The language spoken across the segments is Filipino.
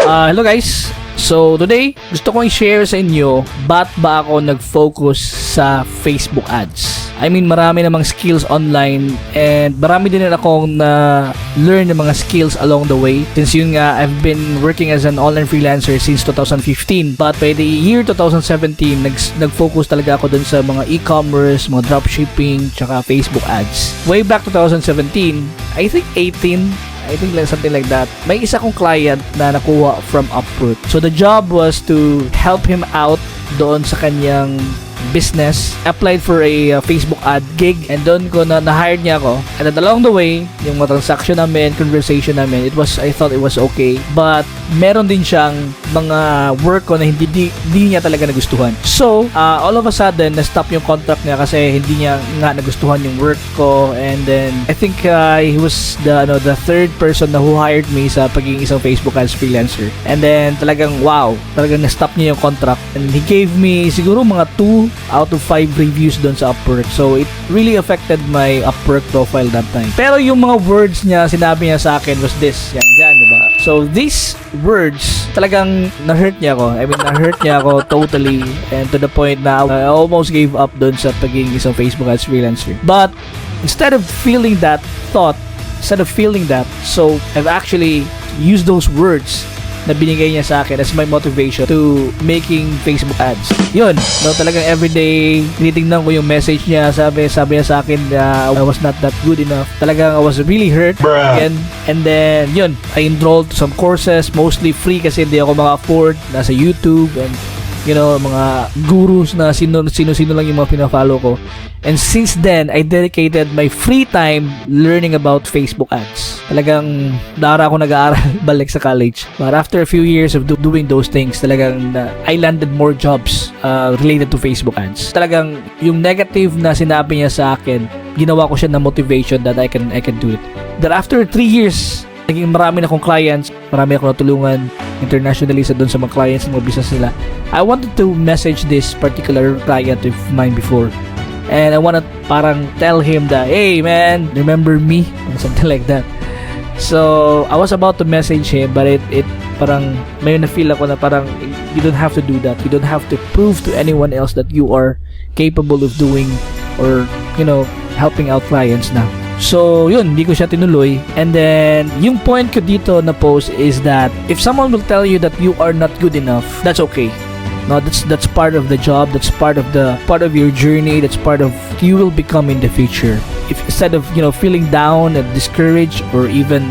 Hello guys. So today, gusto kong i-share sa inyo ba't ba ako nag-focus sa Facebook ads. I mean, marami namang skills online and marami din akong na-learn ng mga skills along the way. Since yun nga, I've been working as an online freelancer since 2015. But by the year 2017, nag-focus talaga ako dun sa mga e-commerce, mga dropshipping, tsaka Facebook ads. Way back 2017, I think like something like that. May isa kong client na nakuha from Upwork. So the job was to help him out doon sa kanyang business. Applied for a Facebook ad gig and doon ko na-hired niya ako. And then along the way, yung mga transaction namin, conversation namin, I thought it was okay. But meron din siyang mga work ko na hindi niya talaga nagustuhan. So, all of a sudden, na-stop yung contract niya kasi hindi niya nga nagustuhan yung work ko. And then, I think he was the third person na who hired me sa pagiging isang Facebook ads freelancer. And then, talagang na-stop niya yung contract. And he gave me siguro mga 2 out of 5 reviews doon sa Upwork. So, it really affected my Upwork profile that time. Pero yung mga words niya, sinabi niya sa akin was this. Yan, diba? So, these words, talagang na-hurt niya ako. I mean, na-hurt niya ako totally. And to the point na I almost gave up doon sa pagiging isang Facebook ads freelancer. But, instead of feeling that, so, I've actually used those words na binigay niya sa akin as my motivation to making Facebook ads. Yun, talagang everyday tinitingnan ko yung message niya, sabi niya sa akin I was not that good enough. Talagang I was really hurt. And then yun, I enrolled to some courses, mostly free kasi hindi ako maka-afford. Nasa YouTube and mga gurus na sino lang yung mga pina-follow ko. And since then, I dedicated my free time learning about Facebook ads. Talagang dara ako nag-aaral balik sa college. But after a few years of doing those things, talagang I landed more jobs related to Facebook ads. Talagang yung negative na sinabi niya sa akin, ginawa ko siya na motivation that I can do it. That after 3 years, naging marami na akong clients, marami akong natulungan internationally sa mga clients, mga business nila. I wanted to message this particular client of mine before. And I want to parang tell him that, hey man, remember me? Something like that. So, I was about to message him, but it parang may na-feel ako na parang you don't have to do that. You don't have to prove to anyone else that you are capable of doing or, helping out clients na. So, yun, hindi ko siya tinuloy. And then, yung point ko dito na post is that if someone will tell you that you are not good enough, that's okay. No, that's part of the job, that's part of your journey, that's part of you will become in the future. If instead of, feeling down and discouraged or even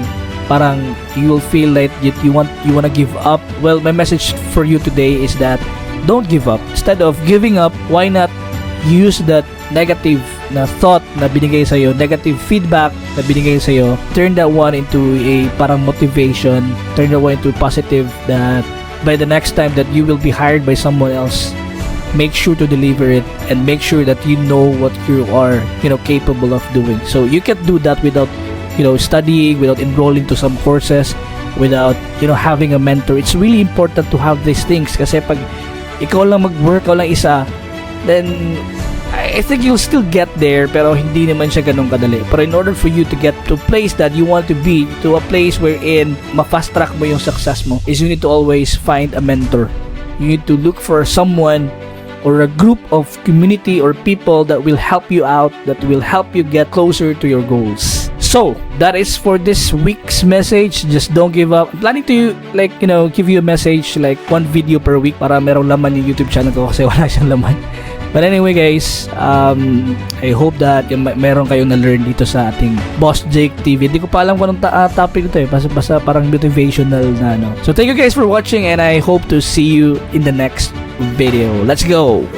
parang you will feel like you want to give up, well, my message for you today is that don't give up. Instead of giving up, why not use that negative na thought na binigay sa'yo, negative feedback na binigay sa'yo, turn that one into a parang motivation, turn that one into positive, that by the next time that you will be hired by someone else, make sure to deliver it and make sure that you know what you are, capable of doing. So you can do that without, studying, without enrolling to some courses, without, having a mentor. It's really important to have these things kasi pag ikaw lang mag-work, ikaw lang isa, then I think you'll still get there pero hindi naman siya ganun kadali. Pero in order for you to get to a place that you want to be, to a place wherein ma-fast track mo yung success mo, is you need to always find a mentor. You need to look for someone or a group of community or people that will help you out, that will help you get closer to your goals. So, that is for this week's message. Just don't give up. I'm planning to give you a message like 1 video per week para merong laman yung YouTube channel ko kasi wala siyang laman. But anyway guys, I hope that meron kayong na-learn dito sa ating Boss Jake TV. Hindi ko pa alam kung anong topic ito basta parang motivational na So thank you guys for watching and I hope to see you in the next video. Let's go!